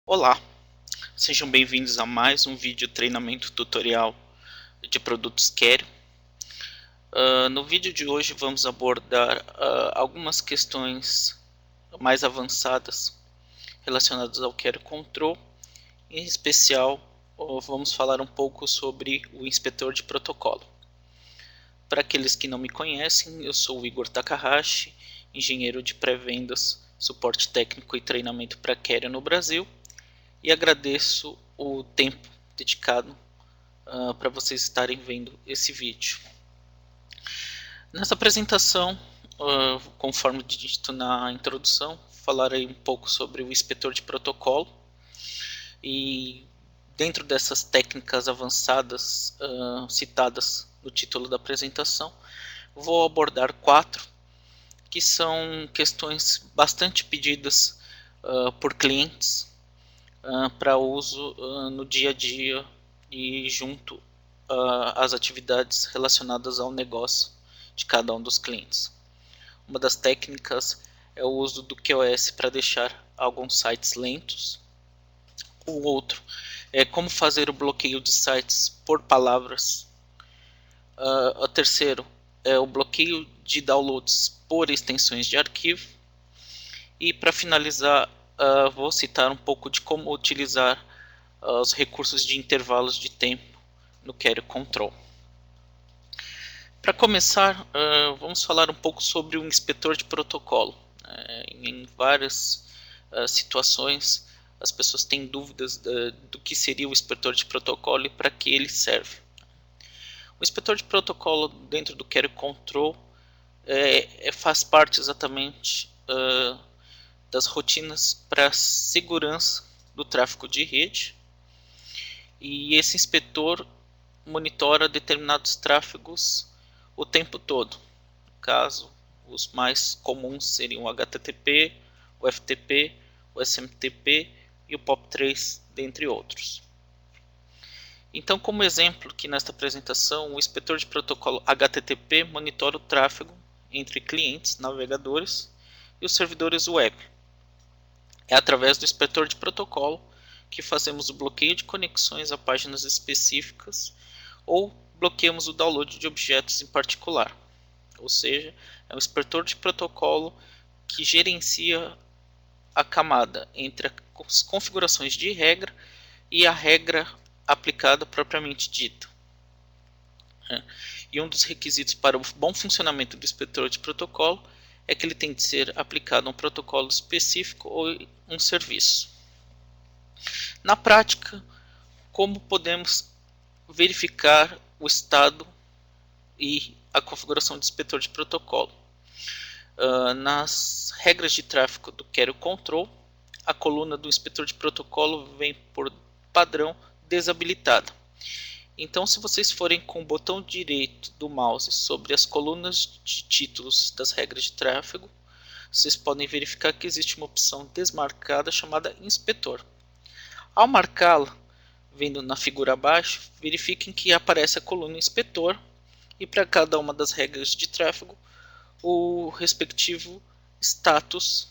Olá, sejam bem-vindos a mais um vídeo treinamento tutorial de produtos Kerio. No vídeo de hoje vamos abordar algumas questões mais avançadas relacionadas ao Kerio Control. Em especial, vamos falar um pouco sobre o inspetor de protocolo. Para aqueles que não me conhecem, eu sou o Igor Takahashi, engenheiro de pré-vendas, suporte técnico e treinamento para Kerio no Brasil. E agradeço o tempo dedicado para vocês estarem vendo esse vídeo. Nessa apresentação, conforme dito na introdução, falarei um pouco sobre o inspetor de protocolo. E dentro dessas técnicas avançadas citadas no título da apresentação, vou abordar 4 que são questões bastante pedidas por clientes para uso no dia a dia e junto às atividades relacionadas ao negócio de cada um dos clientes. Uma das técnicas é o uso do QoS para deixar alguns sites lentos. O outro é como fazer o bloqueio de sites por palavras. O terceiro é o bloqueio de downloads por extensões de arquivo. E para finalizar, vou citar um pouco de como utilizar os recursos de intervalos de tempo no Kerio Control. Para começar, vamos falar um pouco sobre o inspetor de protocolo. Em várias situações, as pessoas têm dúvidas do que seria o inspetor de protocolo e para que ele serve. O inspetor de protocolo dentro do Kerio Control faz parte exatamente das rotinas para segurança do tráfego de rede, e esse inspetor monitora determinados tráfegos o tempo todo. No caso, os mais comuns seriam o HTTP, o FTP, o SMTP e o POP3, dentre outros. Então, como exemplo aqui nesta apresentação, o inspetor de protocolo HTTP monitora o tráfego entre clientes, navegadores e os servidores web. É através do inspetor de protocolo que fazemos o bloqueio de conexões a páginas específicas ou bloqueamos o download de objetos em particular. Ou seja, é um inspetor de protocolo que gerencia a camada entre as configurações de regra e a regra aplicada propriamente dita. E um dos requisitos para o bom funcionamento do inspetor de protocolo é que ele tem de ser aplicado a um protocolo específico ou um serviço. Na prática, como podemos verificar o estado e a configuração do inspetor de protocolo? Nas regras de tráfego do Kerio Control, a coluna do inspetor de protocolo vem por padrão desabilitada. Então, se vocês forem com o botão direito do mouse sobre as colunas de títulos das regras de tráfego, vocês podem verificar que existe uma opção desmarcada chamada inspetor. Ao marcá-la, vendo na figura abaixo, verifiquem que aparece a coluna inspetor e para cada uma das regras de tráfego o respectivo status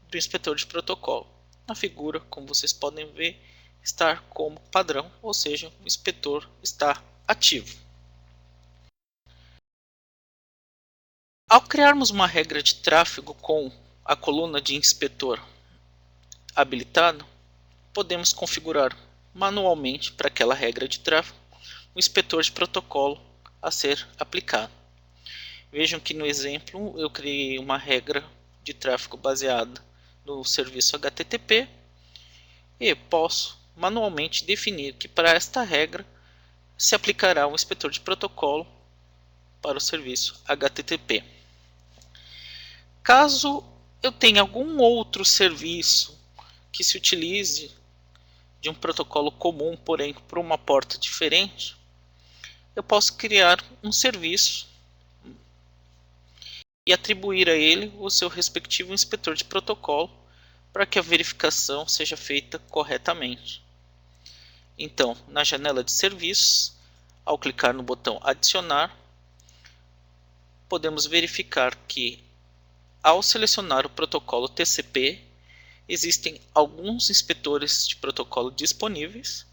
do inspetor de protocolo. Na figura, como vocês podem ver, está como padrão, ou seja, o inspetor está ativo. Ao criarmos uma regra de tráfego com a coluna de inspetor habilitada, podemos configurar manualmente para aquela regra de tráfego o inspetor de protocolo a ser aplicado. Vejam que no exemplo eu criei uma regra de tráfego baseada no serviço HTTP e posso manualmente definir que para esta regra se aplicará o inspetor de protocolo para o serviço HTTP. Caso eu tenha algum outro serviço que se utilize de um protocolo comum, porém por uma porta diferente, eu posso criar um serviço e atribuir a ele o seu respectivo inspetor de protocolo para que a verificação seja feita corretamente. Então, na janela de serviços, ao clicar no botão adicionar, podemos verificar que ao selecionar o protocolo TCP, existem alguns inspetores de protocolo disponíveis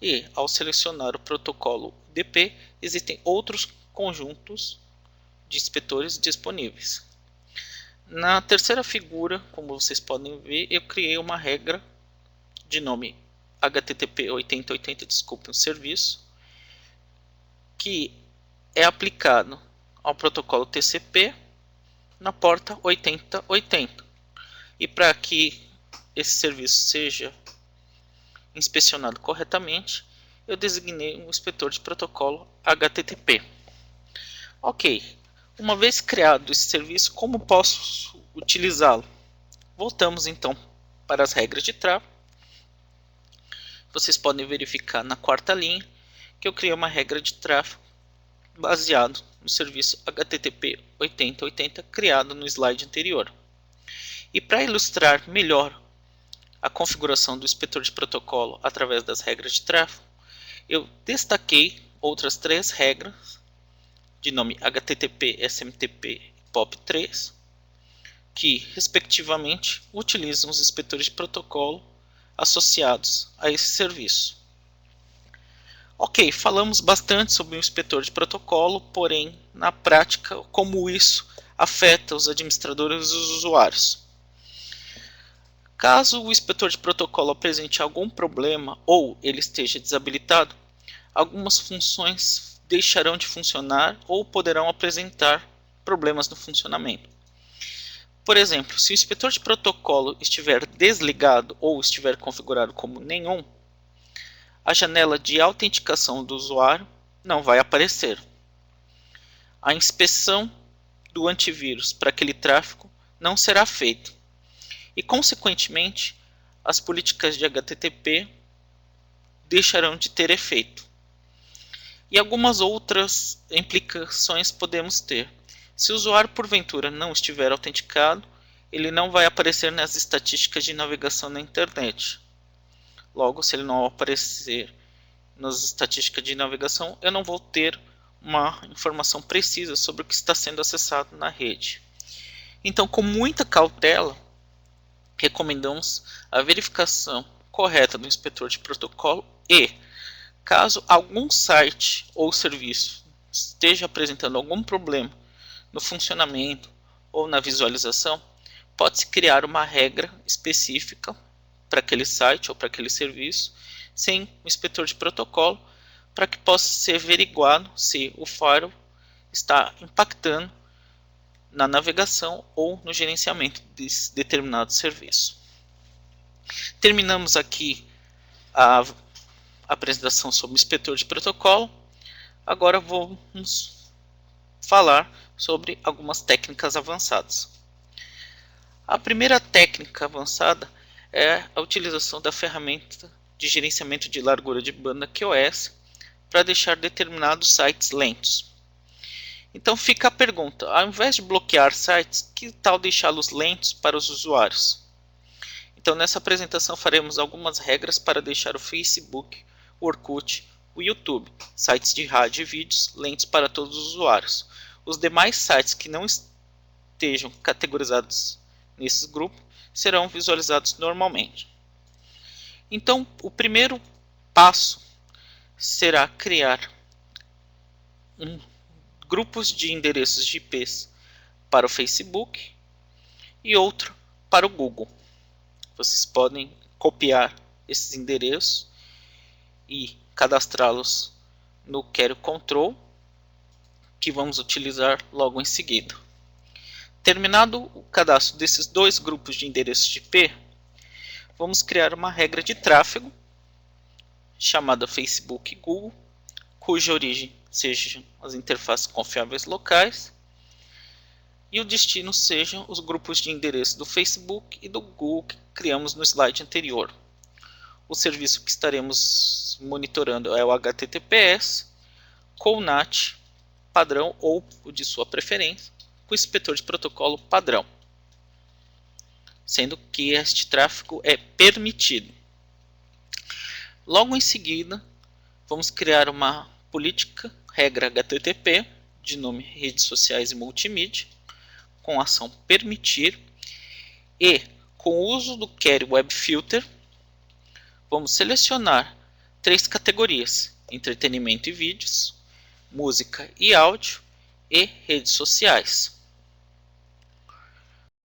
e, ao selecionar o protocolo UDP, existem outros conjuntos de inspetores disponíveis. Na terceira figura, como vocês podem ver, eu criei uma regra de nome HTTP 8080, desculpem, o serviço, que é aplicado ao protocolo TCP na porta 8080. E para que esse serviço seja inspecionado corretamente, eu designei um inspetor de protocolo HTTP. Ok, uma vez criado esse serviço, como posso utilizá-lo? Voltamos então para as regras de tráfego. Vocês podem verificar na quarta linha que eu criei uma regra de tráfego baseado no serviço HTTP 8080 criado no slide anterior. E para ilustrar melhor a configuração do inspetor de protocolo através das regras de tráfego, eu destaquei outras três regras de nome HTTP, SMTP e POP3, que respectivamente utilizam os inspetores de protocolo associados a esse serviço. Ok, falamos bastante sobre o inspetor de protocolo, porém, na prática, como isso afeta os administradores e os usuários. Caso o inspetor de protocolo apresente algum problema ou ele esteja desabilitado, algumas funções deixarão de funcionar ou poderão apresentar problemas no funcionamento. Por exemplo, se o inspetor de protocolo estiver desligado ou estiver configurado como nenhum, a janela de autenticação do usuário não vai aparecer. A inspeção do antivírus para aquele tráfego não será feita. E, consequentemente, as políticas de HTTP deixarão de ter efeito. E algumas outras implicações podemos ter. Se o usuário, porventura, não estiver autenticado, ele não vai aparecer nas estatísticas de navegação na internet. Logo, se ele não aparecer nas estatísticas de navegação, eu não vou ter uma informação precisa sobre o que está sendo acessado na rede. Então, com muita cautela, recomendamos a verificação correta do inspetor de protocolo e, caso algum site ou serviço esteja apresentando algum problema no funcionamento ou na visualização, pode-se criar uma regra específica para aquele site ou para aquele serviço, sem o inspetor de protocolo, para que possa ser averiguado se o firewall está impactando na navegação ou no gerenciamento desse determinado serviço. Terminamos aqui a apresentação sobre o inspetor de protocolo. Agora vamos falar sobre algumas técnicas avançadas. A primeira técnica avançada é a utilização da ferramenta de gerenciamento de largura de banda QoS para deixar determinados sites lentos. Então fica a pergunta, ao invés de bloquear sites, que tal deixá-los lentos para os usuários? Então nessa apresentação faremos algumas regras para deixar o Facebook, o Orkut, o YouTube, sites de rádio e vídeos lentos para todos os usuários. Os demais sites que não estejam categorizados nesses grupos serão visualizados normalmente. Então o passo será criar grupos de endereços de IPs para o Facebook e outro para o Google. Vocês podem copiar esses endereços e cadastrá-los no Query Control, que vamos utilizar logo em seguida. Terminado o cadastro desses dois grupos de endereços de IP, vamos criar uma regra de tráfego chamada Facebook e Google, cuja origem sejam as interfaces confiáveis locais e o destino sejam os grupos de endereço do Facebook e do Google que criamos no slide anterior. O serviço que estaremos monitorando é o HTTPS, com NAT padrão ou o de sua preferência, com inspetor de protocolo padrão, sendo que este tráfego é permitido. Logo em seguida, vamos criar uma política regra HTTP de nome redes sociais e multimídia, com ação permitir e Com o uso do Query Web Filter, vamos selecionar 3 categorias: entretenimento e vídeos, música e áudio e redes sociais.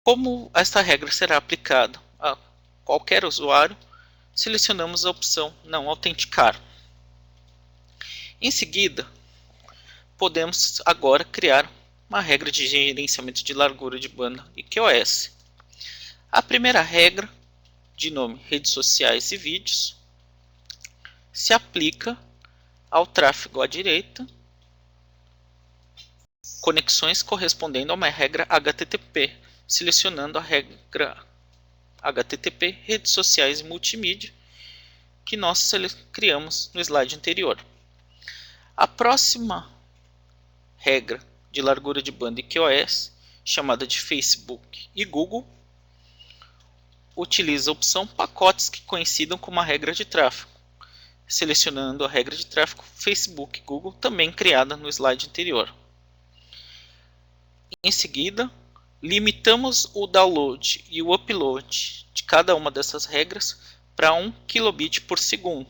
Como esta regra será aplicada a qualquer usuário, selecionamos a opção Não autenticar. Em seguida, podemos agora criar uma regra de gerenciamento de largura de banda e QoS. A primeira regra, de nome redes sociais e vídeos, se aplica ao tráfego à direita, conexões correspondendo a uma regra HTTP, selecionando a regra HTTP redes sociais e multimídia que nós criamos no slide anterior. A próxima regra de largura de banda e QoS, chamada de Facebook e Google, utiliza a opção pacotes que coincidam com uma regra de tráfego, selecionando a regra de tráfego Facebook e Google, também criada no slide anterior. Em seguida, limitamos o download e o upload de cada uma dessas regras para 1 kilobit por segundo.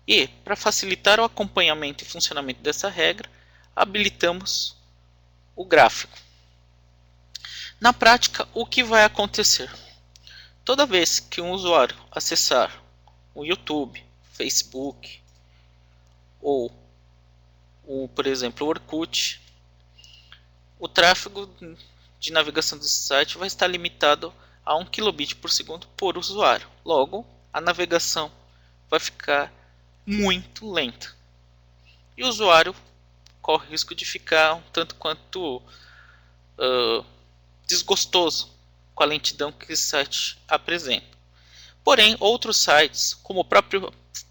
E, para facilitar o acompanhamento e funcionamento dessa regra, habilitamos o gráfico. Na prática, o que vai acontecer? Toda vez que um usuário acessar o YouTube, Facebook ou, por exemplo, o Orkut, o tráfego de navegação desse site vai estar limitado a 1 kilobit por segundo por usuário. Logo, a navegação vai ficar muito lenta. E o usuário corre o risco de ficar um tanto quanto desgostoso com a lentidão que esse site apresenta. Porém, outros sites, como a própria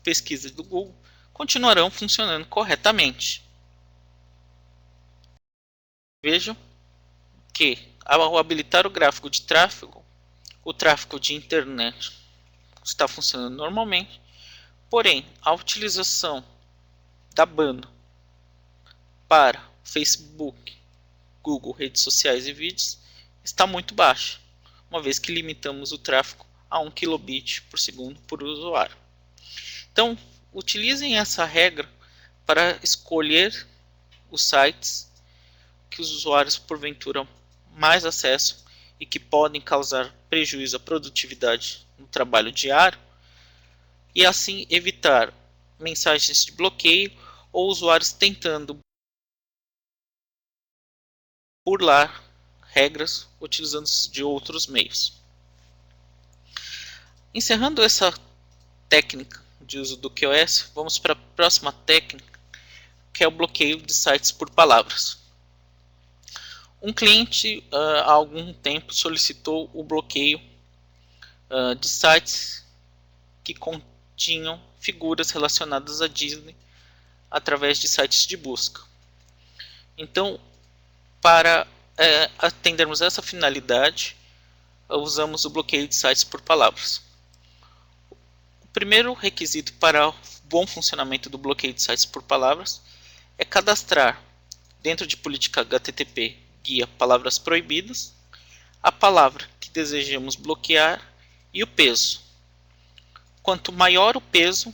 pesquisa do Google, continuarão funcionando corretamente. Vejam que, ao habilitar o gráfico de tráfego, o tráfego de internet está funcionando normalmente, porém, a utilização da banda para Facebook, Google, redes sociais e vídeos está muito baixa, uma vez que limitamos o tráfego a 1 kilobit por segundo por usuário. Então, utilizem essa regra para escolher os sites que os usuários porventura mais acessam e que podem causar prejuízo à produtividade no trabalho diário, e assim evitar mensagens de bloqueio ou usuários tentando burlar regras utilizando de outros meios. Encerrando essa técnica de uso do QoS, vamos para a próxima técnica, que é o bloqueio de sites por palavras. Um cliente há algum tempo solicitou o bloqueio de sites que continham figuras relacionadas a Disney através de sites de busca. Então, para atendermos essa finalidade, usamos o bloqueio de sites por palavras. O primeiro requisito para o bom funcionamento do bloqueio de sites por palavras é cadastrar, dentro de política HTTP guia palavras proibidas, a palavra que desejamos bloquear e o peso. Quanto maior o peso,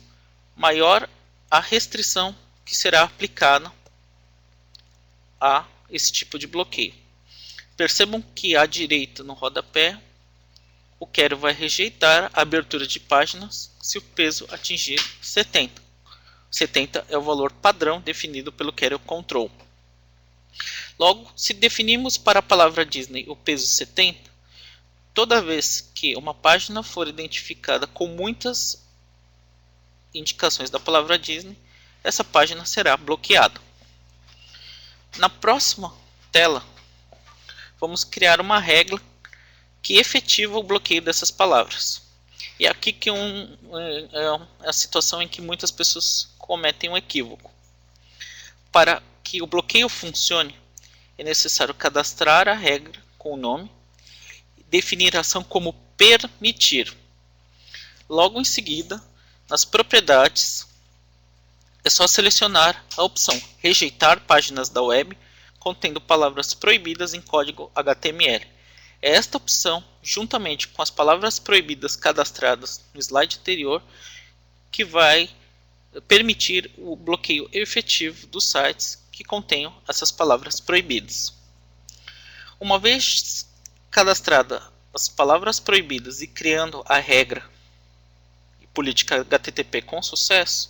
maior a restrição que será aplicada a esse tipo de bloqueio. Percebam que à direita no rodapé, o Query vai rejeitar a abertura de páginas se o peso atingir 70. 70 é o valor padrão definido pelo Query Control. Logo, se definimos para a palavra Disney o peso 70, toda vez que uma página for identificada com muitas indicações da palavra Disney, essa página será bloqueada. Na próxima tela, vamos criar uma regra que efetiva o bloqueio dessas palavras. E aqui que é a situação em que muitas pessoas cometem um equívoco. Para que o bloqueio funcione, é necessário cadastrar a regra com o nome e definir a ação como permitir. Logo em seguida, nas propriedades, é só selecionar a opção rejeitar páginas da web contendo palavras proibidas em código HTML. É esta opção, juntamente com as palavras proibidas cadastradas no slide anterior, que vai permitir o bloqueio efetivo dos sites que contenham essas palavras proibidas. Uma vez cadastrada as palavras proibidas e criando a regra e política HTTP com sucesso,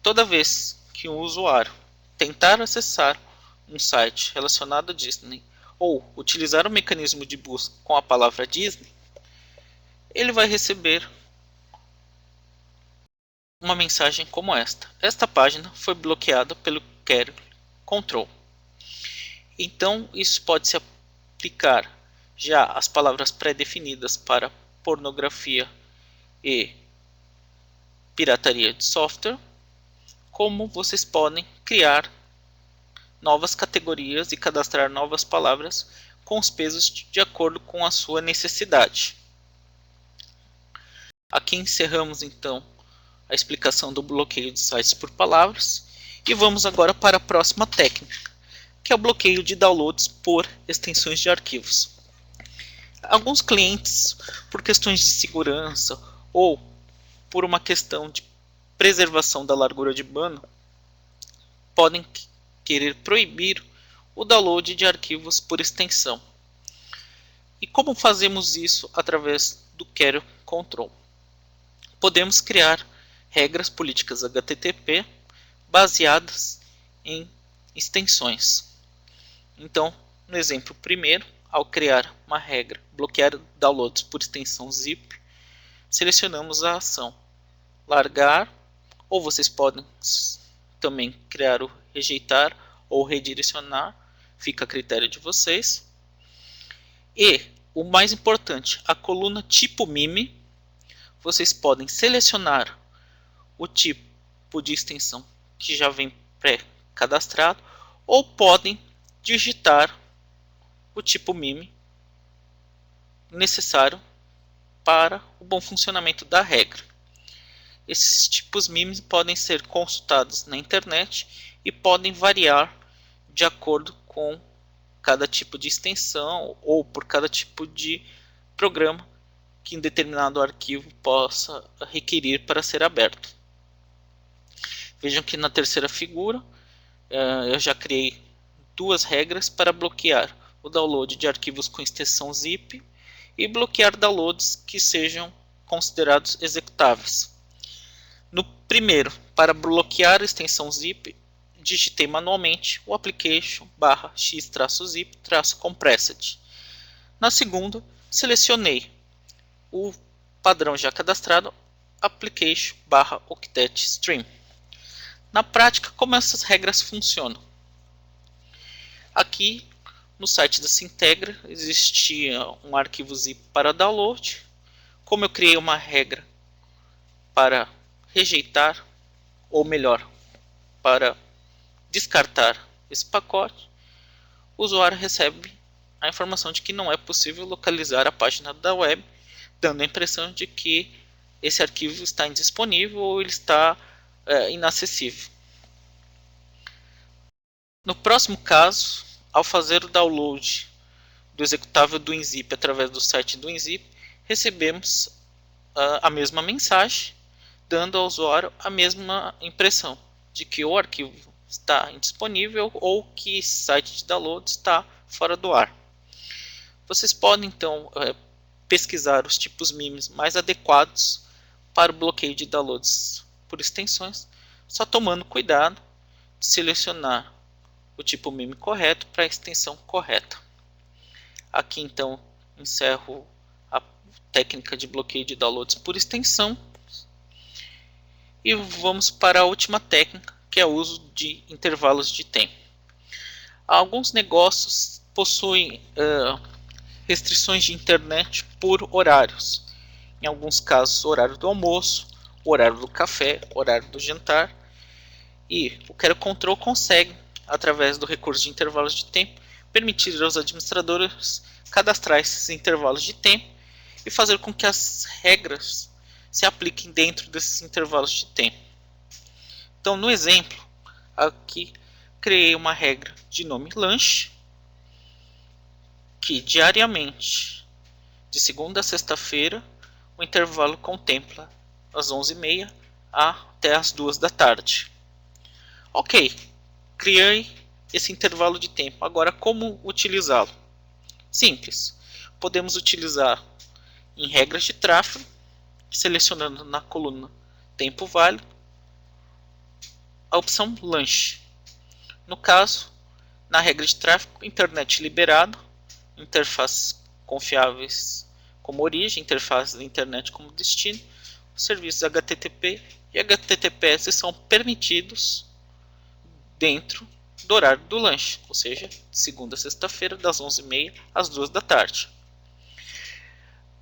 toda vez que um usuário tentar acessar um site relacionado a Disney ou utilizar o mecanismo de busca com a palavra Disney, ele vai receber uma mensagem como esta: esta página foi bloqueada pelo query control. Então isso pode se aplicar já às palavras pré-definidas para pornografia e pirataria de software, como vocês podem criar novas categorias e cadastrar novas palavras com os pesos de acordo com a sua necessidade. Aqui encerramos então a explicação do bloqueio de sites por palavras e vamos agora para a próxima técnica, que é o bloqueio de downloads por extensões de arquivos. Alguns clientes, por questões de segurança ou por uma questão de preservação da largura de banda, podem querer proibir o download de arquivos por extensão. E como fazemos isso através do query control? Podemos criar regras políticas HTTP baseadas em extensões. Então, no exemplo primeiro, ao criar uma regra bloquear downloads por extensão zip, selecionamos a ação largar, ou vocês podem também criar o rejeitar ou redirecionar, fica a critério de vocês. E o mais importante, a coluna tipo MIME, vocês podem selecionar o tipo de extensão que já vem pré-cadastrado, ou podem digitar o tipo MIME necessário para o bom funcionamento da regra. Esses tipos MIME podem ser consultados na internet e podem variar de acordo com cada tipo de extensão ou por cada tipo de programa que em determinado arquivo possa requerir para ser aberto. Vejam que na terceira figura eu já criei duas regras para bloquear o download de arquivos com extensão zip e bloquear downloads que sejam considerados executáveis. No primeiro, para bloquear a extensão zip, digitei manualmente o application /x-zip-compressed. Na segunda, selecionei o padrão já cadastrado application/octet-stream. Na prática, como essas regras funcionam? Aqui no site da Sintegra existia um arquivo zip para download. Como eu criei uma regra para rejeitar, ou melhor, para descartar esse pacote, o usuário recebe a informação de que não é possível localizar a página da web, dando a impressão de que esse arquivo está indisponível ou ele está inacessível. No próximo caso, ao fazer o download do executável do WinZip através do site do WinZip, recebemos a mesma mensagem, dando ao usuário a mesma impressão de que o arquivo está indisponível ou que esse site de download está fora do ar. Vocês podem então pesquisar os tipos MIMEs mais adequados para o bloqueio de downloads por extensões, só tomando cuidado de selecionar o tipo MIME correto para a extensão correta. Aqui então encerro a técnica de bloqueio de downloads por extensão e vamos para a última técnica, que é o uso de intervalos de tempo. Alguns negócios possuem restrições de internet por horários. Em alguns casos, horário do almoço, horário do café, horário do jantar. E o Query Control consegue, através do recurso de intervalos de tempo, permitir aos administradores cadastrar esses intervalos de tempo e fazer com que as regras se apliquem dentro desses intervalos de tempo. Então, no exemplo, aqui criei uma regra de nome lanche, que diariamente, de segunda a sexta-feira, o intervalo contempla as 11h30 até as 2 da tarde. Ok, criei esse intervalo de tempo. Agora, como utilizá-lo? Simples. Podemos utilizar em regras de tráfego, selecionando na coluna tempo válido a opção lanche. No caso, na regra de tráfego, internet liberado, interfaces confiáveis como origem, interface da internet como destino, os serviços HTTP e HTTPS são permitidos dentro do horário do lanche, ou seja, de segunda a sexta-feira, das 11h30 às 2 da tarde.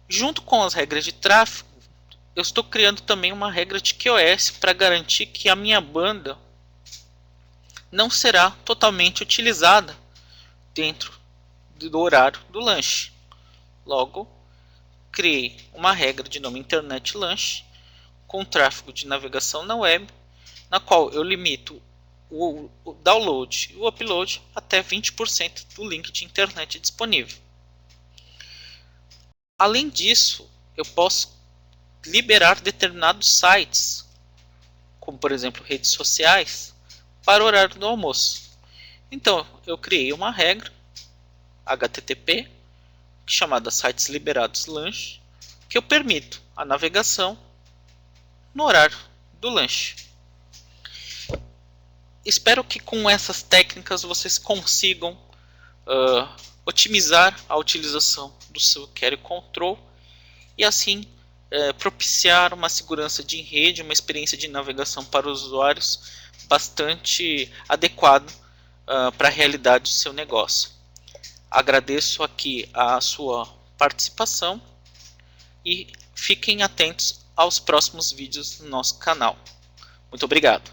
Junto com as regras de tráfego, eu estou criando também uma regra de QoS para garantir que a minha banda não será totalmente utilizada dentro do horário do lanche. Logo, criei uma regra de nome Internet Lanche com tráfego de navegação na web, na qual eu limito o download e o upload até 20% do link de internet disponível. Além disso, eu posso liberar determinados sites, como por exemplo redes sociais, para o horário do almoço. Então, eu criei uma regra HTTP chamada sites liberados lanche, que eu permito a navegação no horário do lanche. Espero que com essas técnicas vocês consigam otimizar a utilização do seu Query Control e assim propiciar uma segurança de rede, uma experiência de navegação para os usuários bastante adequada para a realidade do seu negócio. Agradeço aqui a sua participação e fiquem atentos aos próximos vídeos do nosso canal. Muito obrigado.